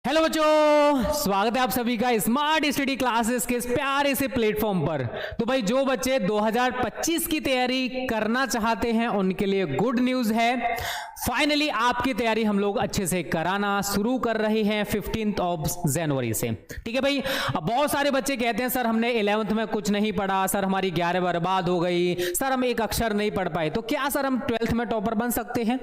Hello बच्चों, स्वागत है आप सभी का स्मार्ट स्टडी क्लासेस के इस प्यारे से प्लेटफॉर्म पर। तो भाई जो बच्चे 2025 की तैयारी करना चाहते हैं उनके लिए गुड न्यूज है। फाइनली आपकी तैयारी हम लोग अच्छे से कराना शुरू कर रहे हैं 15 जनवरी से। ठीक है भाई। अब बहुत सारे बच्चे कहते हैं सर हमने 11th में कुछ नहीं पढ़ा, सर हमारी 11 बर्बाद हो गई, सर हम एक अक्षर नहीं पढ़ पाए, तो क्या सर हम 12th में टॉपर बन सकते हैं?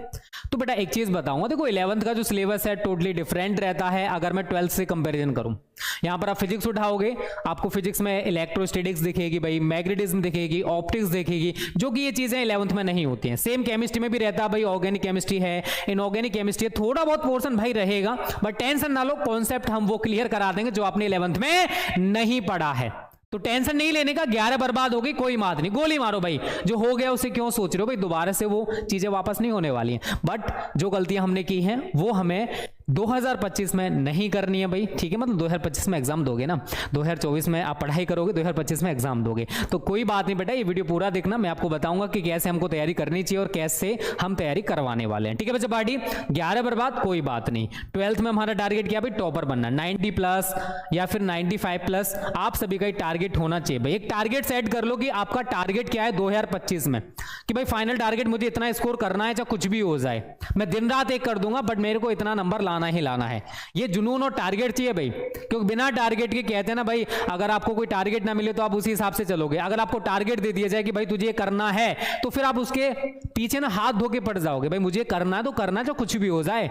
तो बेटा एक चीज बताऊंगा, देखो 11th का जो सिलेबस है टोटली डिफरेंट रहता है अगर मैं 12th से कंपैरिजन करूं। यहां पर आप फिजिक्स उठाओगे, आपको फिजिक्स में इलेक्ट्रोस्टैटिक्स दिखेगी भाई, मैग्नेटिज्म दिखेगी, ऑप्टिक्स दिखेगी, जो कि ये चीजें 11th में नहीं होती हैं। सेम केमिस्ट्री में भी रहता है भाई, ऑर्गेनिक केमिस्ट्री है, इनऑर्गेनिक केमिस्ट्री है, थोड़ा बहुत पोर्शन भाई रहेगा, बट टेंशन ना लो, कॉन्सेप्ट हम वो क्लियर करा देंगे जो आपने 11th में नहीं पढ़ा है। तो टेंशन नहीं लेने का, 11 बर्बाद हो गई कोई बात नहीं, गोली मारो भाई, जो हो गया उसे क्यों सोच रहे हो भाई, दोबारा से वो चीजें वापस नहीं होने वाली हैं। बट जो गलतियां हमने की हैं वो हमें 2025 में नहीं करनी है भाई। ठीक है, मतलब 2025 में एग्जाम दोगे ना, 2024 में आप पढ़ाई करोगे, 2025 में एग्जाम दोगे, तो कोई बात नहीं बेटा, ये वीडियो पूरा देखना, मैं आपको बताऊंगा कि कैसे हमको तैयारी करनी चाहिए और कैसे हम तैयारी करवाने वाले हैं। ठीक है बच्चा पार्टी, 11 बर्बाद कोई बात नहीं। 12th में हमारा टारगेट क्या भाई, टॉपर बनना, 90 प्लस या फिर 95 प्लस आप सभी का टारगेट होना चाहिए भाई। एक टारगेट सेट कर लो कि आपका टारगेट क्या है 2025 में, कि भाई फाइनल टारगेट मुझे इतना स्कोर करना है, चाहे कुछ भी हो जाए, मैं दिन रात एक कर दूंगा, बट मेरे को इतना नंबर लाना ही लाना है। ये जुनून और टारगेट चाहिए भाई, क्योंकि बिना टारगेट के कहते हैं ना भाई, अगर आपको कोई टारगेट ना मिले तो आप उसी हिसाब से चलोगे। अगर आपको टारगेट दे दिया जाए कि भाई तुझे करना है, तो फिर आप उसके पीछे ना हाथ धो के पड़ जाओगे, भाई मुझे करना है तो करना है, जो कुछ भी हो जाए,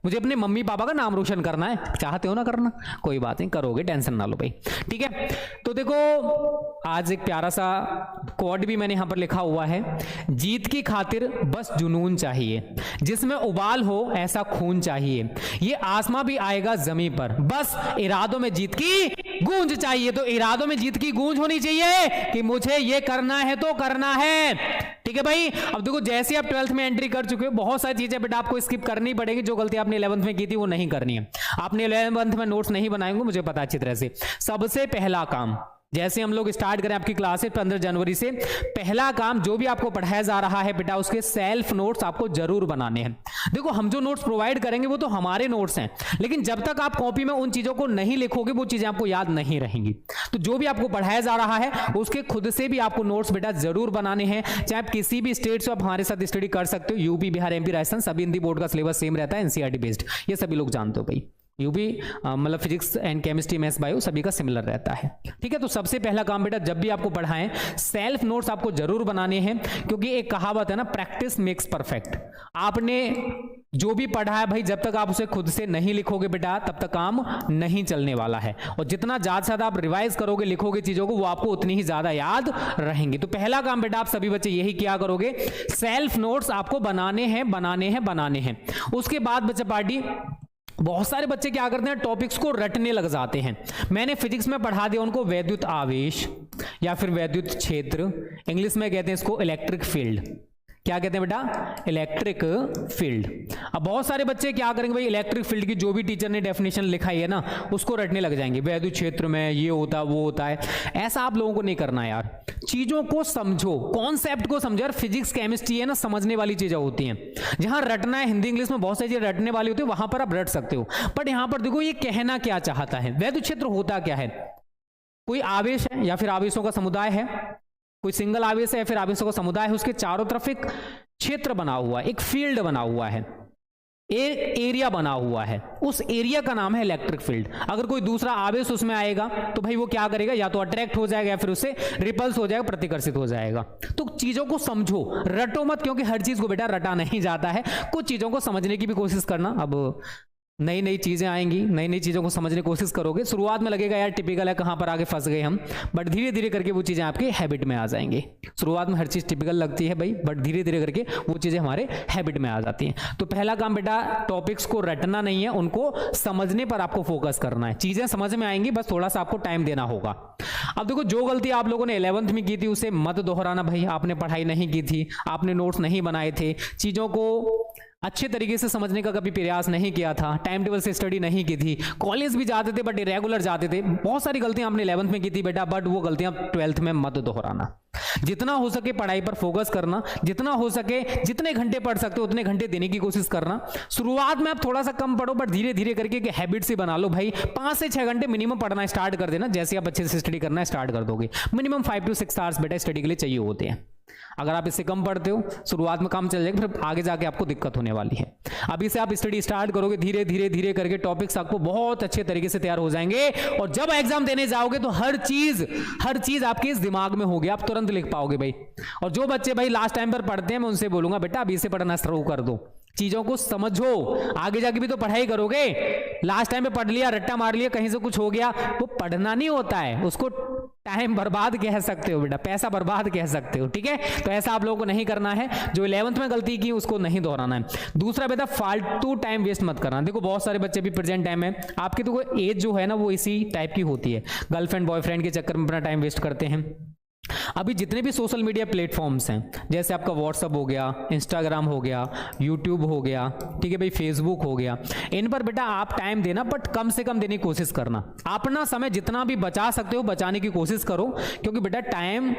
मुझे अपने मम्मी पापा का नाम रोशन करना है, चाहते हो ना करना, कोई बात नहीं, करोगे, टेंशन ना लो भाई। ठीक है, तो देखो आज एक प्यारा सा कोड भी मैंने यहां पर लिखा हुआ है, जीत की खातिर बस जुनून चाहिए, जिसमें उबाल हो ऐसा खून चाहिए, ये आसमां भी आएगा जमीन पर, बस इरादों में जीत की गूंज चाहिए। तो इरादों में जीत की गूंज होनी चाहिए कि मुझे ये करना है तो करना है। ठीक है भाई। अब देखो जैसे आप 12th में एंट्री कर चुके हो, बहुत सारी चीजें बेटा आपको स्किप करनी पड़ेगी, जो गलती आपने 11th में की थी वो नहीं करनी है। आपने 11th में नोट्स नहीं बनाएंगे, मुझे पता अच्छी तरह से। सबसे पहला काम, जैसे हम लोग स्टार्ट करें आपकी क्लासेस 15 जनवरी से, पहला काम जो भी आपको पढ़ाया जा रहा है बेटा, उसके सेल्फ नोट्स आपको जरूर बनाने हैं। देखो हम जो नोट्स प्रोवाइड करेंगे वो तो हमारे नोट्स हैं, लेकिन जब तक आप कॉपी में उन चीजों को नहीं लिखोगे वो चीजें आपको याद नहीं रहेंगी। तो जो भी आपको पढ़ाया जा रहा है उसके खुद से भी आपको नोट्स बेटा जरूर बनाने हैं। चाहे आप किसी भी स्टेट से आप हमारे साथ स्टडी कर सकते हो, यूपी, बिहार, एमपी, राजस्थान, सभी हिंदी बोर्ड का सिलेबस सेम रहता है, एनसीईआरटी बेस्ड, ये सभी लोग जानते हो भाई। यूपी मतलब physics and chemistry, maths, bio सभी का सिमिलर रहता है। ठीक है, तो सबसे पहला काम बेटा जब भी आपको पढ़ाएं, सेल्फ नोट्स आपको जरूर बनाने हैं, क्योंकि एक कहावत है ना, प्रैक्टिस मेक्स परफेक्ट। आपने जो भी पढ़ा है भाई, जब तक आप उसे खुद से नहीं लिखोगे बेटा, तब तक काम नहीं चलने वाला है। और जितना ज्यादा से ज्यादा आप रिवाइज करोगे, लिखोगे चीजों को, वो आपको उतनी ही ज्यादा याद रहेंगी। तो पहला काम बेटा आप सभी बच्चे यही क्या करोगे, सेल्फ नोट्स आपको बनाने हैं, बनाने हैं, बनाने हैं। उसके बाद बच्चा पार्टी, बहुत सारे बच्चे क्या करते हैं, टॉपिक्स को रटने लग जाते हैं। मैंने फिजिक्स में पढ़ा दिया उनको वैद्युत आवेश या फिर वैद्युत क्षेत्र, इंग्लिश में कहते हैं इसको इलेक्ट्रिक फील्ड। क्या कहते हैं बेटा, इलेक्ट्रिक फील्ड। अब बहुत सारे बच्चे क्या करेंगे भाई, इलेक्ट्रिक फील्ड की जो भी टीचर ने डेफिनेशन लिखाई है ना, उसको रटने लग जाएंगे, वैद्युत क्षेत्र में ये होता है वो होता है। ऐसा आप लोगों को नहीं करना है यार, चीजों को समझो, कॉन्सेप्ट को समझो यार। फिजिक्स केमिस्ट्री है ना, समझने वाली चीजें होती हैं। जहां रटना है, हिंदी इंग्लिश में बहुत सारी चीजें रटने वाली होती है, वहां पर आप रट सकते हो, बट यहां पर देखो ये कहना क्या चाहता है, वैद्युत क्षेत्र होता क्या है, कोई आवेश है या फिर आवेशों का समुदाय है, कोई सिंगल आवेश है या फिर आवेशों का समुदाय है, उसके चारों तरफ एक क्षेत्र बना हुआ है, एक फील्ड बना हुआ है, एक एरिया बना हुआ है, उस एरिया का नाम है इलेक्ट्रिक फील्ड। अगर कोई दूसरा आवेश उसमें आएगा तो भाई वो क्या करेगा, या तो अट्रैक्ट हो जाएगा या फिर उससे रिपल्स हो जाएगा, प्रतिकर्षित हो जाएगा। तो चीजों को समझो, रटो मत, क्योंकि हर चीज को बेटा रटा नहीं जाता है, कुछ चीजों को समझने की भी कोशिश करना। अब नई नई चीजें आएंगी, नई नई चीजों को समझने की कोशिश करोगे, शुरुआत में लगेगा यार टिपिकल है, कहां पर आगे फंस गए हम, बट धीरे धीरे करके वो चीजें आपके हैबिट में आ जाएंगी। शुरुआत में हर चीज टिपिकल लगती है भाई, बट धीरे धीरे करके वो चीजें हमारे हैबिट में आ जाती हैं। तो पहला काम बेटा टॉपिक्स को रटना नहीं है, उनको समझने पर आपको फोकस करना है। चीजें समझ में आएंगी, बस थोड़ा सा आपको टाइम देना होगा। अब देखो जो गलती आप लोगों ने 11th में की थी उसे मत दोहराना भाई। आपने पढ़ाई नहीं की थी, आपने नोट्स नहीं बनाए थे, चीजों को अच्छे तरीके से समझने का कभी प्रयास नहीं किया था, टाइम टेबल से स्टडी नहीं की थी, कॉलेज भी जाते थे बट इरेगुलर जाते थे, बहुत सारी गलतियां आपने 11th में की थी बेटा, बट वो गलतियां 12th में मत दोहराना। जितना हो सके पढ़ाई पर फोकस करना, जितना हो सके जितने घंटे पढ़ सकते हो उतने घंटे देने की कोशिश करना। शुरुआत में आप थोड़ा सा कम पढ़ो, बट धीरे धीरे करके एक हैबिट से बना लो भाई। 5 से 6 घंटे मिनिमम पढ़ना स्टार्ट कर देना। जैसे आप अच्छे से स्टडी करना स्टार्ट कर दोगे, मिनिमम 5 to 6 आवर्स बेटा स्टडी के लिए चाहिए होते हैं। अगर आप इससे कम पढ़ते हो, शुरुआत में काम चल जाएगा, फिर आगे जाके आपको दिक्कत होने वाली है। अभी से आप स्टडी स्टार्ट करोगे, धीरे धीरे धीरे करके टॉपिक्स आपको बहुत अच्छे तरीके से तैयार हो जाएंगे, और जब एग्जाम देने जाओगे तो हर चीज आपके इस दिमाग में होगी, आप तुरंत लिख पाओगे भाई। और जो बच्चे भाई लास्ट टाइम पर पढ़ते हैं, मैं उनसे बोलूंगा बेटा अभी से पढ़ना शुरू कर दो, चीजों को समझो, आगे जाके भी तो पढ़ाई करोगे। लास्ट टाइम पे पढ़ लिया, रट्टा मार लिया, कहीं से कुछ हो गया, वो पढ़ना नहीं होता है, उसको टाइम बर्बाद कह सकते हो बेटा, पैसा बर्बाद कह सकते हो, ठीक है। तो ऐसा आप लोगों को नहीं करना है। जो 11th में गलती की उसको नहीं दोहराना है। दूसरा बेटा फालतू टाइम वेस्ट मत करना। देखो बहुत सारे बच्चे भी प्रेजेंट टाइम है, आपकी तो एज जो है ना वो इसी टाइप की होती है, गर्लफ्रेंड बॉयफ्रेंड के चक्कर में अपना टाइम वेस्ट करते हैं। अभी जितने भी सोशल मीडिया प्लेटफॉर्म्स हैं, जैसे आपका व्हाट्सअप हो गया, इंस्टाग्राम हो गया, यूट्यूब हो गया, ठीक है भाई, फेसबुक हो गया, इन पर बेटा आप टाइम देना, बट कम से कम देने की कोशिश करना। अपना समय जितना भी बचा सकते हो बचाने की कोशिश करो, क्योंकि बेटा टाइम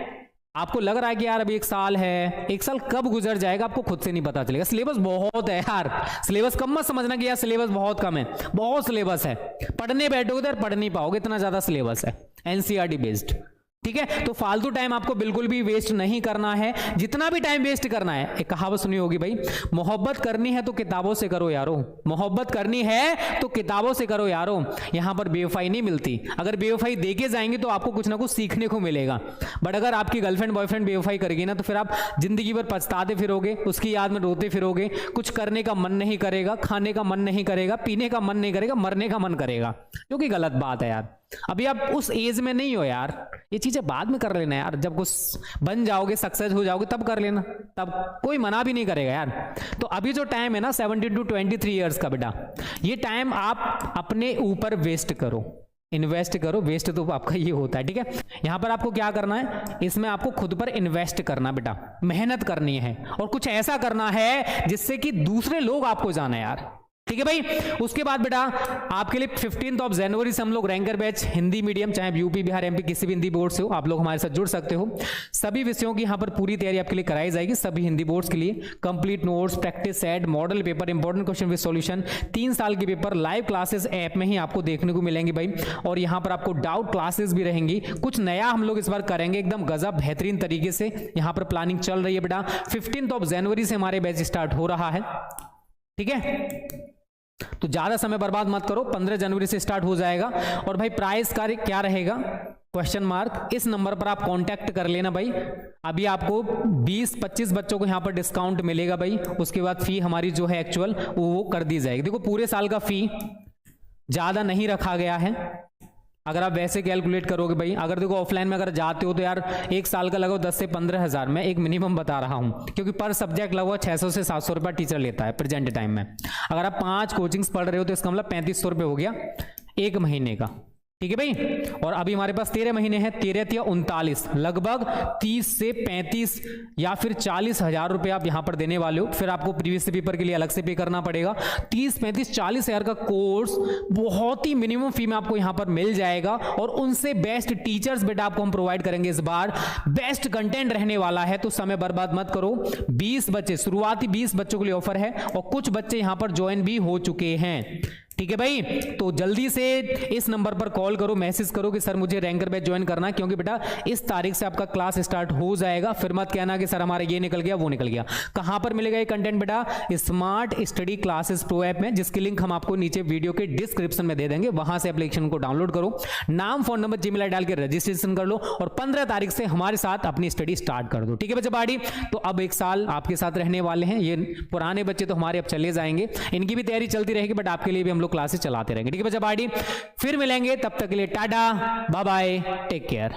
आपको लग रहा है कि यार अभी 1 साल है, 1 साल कब गुजर जाएगा आपको खुद से नहीं पता चलेगा। सिलेबस बहुत है यार, सिलेबस कम मत समझना कि यार सिलेबस बहुत कम है, बहुत सिलेबस है। पढ़ने बैठोगे तो यार पढ़ नहीं पाओगे, इतना ज्यादा सिलेबस है, एनसीईआरटी बेस्ड, ठीक है। तो फालतू टाइम आपको बिल्कुल भी वेस्ट नहीं करना है। जितना भी टाइम वेस्ट करना है, एक कहावत सुनी होगी भाई, मोहब्बत करनी है तो किताबों से करो यारो, मोहब्बत करनी है तो किताबों से करो यारो। यहां पर बेवफाई नहीं मिलती। अगर बेवफाई देके जाएंगे तो आपको कुछ ना कुछ सीखने को मिलेगा, बट अगर आपकी गर्लफ्रेंड बॉयफ्रेंड बेवफाई करेगी ना, तो फिर आप जिंदगी भर पछताते फिरोगे, उसकी याद में रोते फिरोगे, कुछ करने का मन नहीं करेगा, खाने का मन नहीं करेगा, पीने का मन नहीं करेगा, मरने का मन करेगा, जो कि गलत बात है यार। अभी आप उस एज में नहीं हो यार, ये चीजें बाद में कर लेना यार, जब कुछ बन जाओगे, सक्सेस हो जाओगे, तब कर लेना, तब कोई मना भी नहीं करेगा यार। तो अभी जो टाइम है ना 17 to 23 ईयर्स का बेटा, ये टाइम आप अपने ऊपर वेस्ट करो, इन्वेस्ट करो। वेस्ट तो आपका ये होता है, ठीक है। यहां पर आपको क्या करना है, इसमें आपको खुद पर इन्वेस्ट करना बेटा, मेहनत करनी है, और कुछ ऐसा करना है जिससे कि दूसरे लोग आपको जाने यार, ठीक है भाई। उसके बाद बेटा आपके लिए 15 जनवरी से हम लोग रैंकर बैच हिंदी मीडियम, चाहे यूपी बिहार एमपी किसी भी हिंदी बोर्ड से हो, आप लोग हमारे साथ जुड़ सकते हो। सभी विषयों की यहां पर पूरी तैयारी आपके लिए कराई जाएगी, सभी हिंदी बोर्ड्स के लिए। Complete notes, practice set, model paper, important question with solution, 3 साल के पेपर लाइव क्लासेस ऐप में ही आपको देखने को मिलेंगे भाई। और यहां पर आपको डाउट क्लासेस भी रहेंगी। कुछ नया हम लोग इस बार करेंगे, एकदम गजब बेहतरीन तरीके से यहां पर प्लानिंग चल रही है बेटा। 15 जनवरी से हमारे बैच स्टार्ट हो रहा है, ठीक है। तो ज्यादा समय बर्बाद मत करो, 15 जनवरी से स्टार्ट हो जाएगा। और भाई प्राइस का क्या रहेगा, क्वेश्चन मार्क, इस नंबर पर आप कांटेक्ट कर लेना भाई। अभी आपको 20-25 बच्चों को यहां पर डिस्काउंट मिलेगा भाई। उसके बाद फी हमारी जो है एक्चुअल वो कर दी जाएगी। देखो पूरे साल का फी ज्यादा नहीं रखा गया है, अगर आप वैसे कैलकुलेट करोगे भाई। अगर देखो ऑफलाइन में अगर जाते हो तो यार 1 साल का लगभग 10 से 15 हज़ार, मैं एक मिनिमम बता रहा हूं, क्योंकि पर सब्जेक्ट लगभग 600 से 700 रुपया टीचर लेता है प्रेजेंट टाइम में। अगर आप 5 कोचिंग्स पढ़ रहे हो तो इसका मतलब 3500 रुपये हो गया 1 महीने का, ठीक है भाई। और अभी हमारे पास 13 महीने हैं, 13 या 39, लगभग 30 से 35 या फिर 40 हजार रुपए आप यहां पर देने वाले हो। फिर आपको प्रीवियस पेपर के लिए अलग से पे करना पड़ेगा। 30, 35, 40 हजार का कोर्स बहुत ही मिनिमम फी में आपको यहां पर मिल जाएगा। और उनसे बेस्ट टीचर्स बेटा आपको हम प्रोवाइड करेंगे इस बार, बेस्ट कंटेंट रहने वाला है। तो समय बर्बाद मत करो। 20 बच्चे, शुरुआती 20 बच्चों के लिए ऑफर है, और कुछ बच्चे यहां पर ज्वाइन भी हो चुके हैं, ठीक है भाई। तो जल्दी से इस नंबर पर कॉल करो, मैसेज करो कि सर मुझे रैंकर बैच ज्वाइन करना है, क्योंकि बेटा इस तारीख से आपका क्लास स्टार्ट हो जाएगा। फिर मत कहना कि सर हमारा ये निकल गया वो निकल गया। कहां पर मिलेगा ये कंटेंट बेटा, smart study classes pro app में, जिसकी लिंक हम आपको नीचे वीडियो के डिस्क्रिप्शन में दे देंगे। वहां से एप्लीकेशन को डाउनलोड करो, नाम फोन नंबर जीमेल आईडी डाल के रजिस्ट्रेशन कर लो, और 15 तारीख से हमारे साथ अपनी स्टडी स्टार्ट कर दो, ठीक है बच्चा बाड़ी। तो अब 1 साल आपके साथ रहने वाले हैं। ये पुराने बच्चे तो हमारे अब चले जाएंगे, इनकी भी तैयारी चलती रहेगी, बट आपके लिए भी हम लोग क्लासेस चलाते रहेंगे, ठीक है बच्चा बाड़ी। फिर मिलेंगे, तब तक के लिए tata bye bye, take care.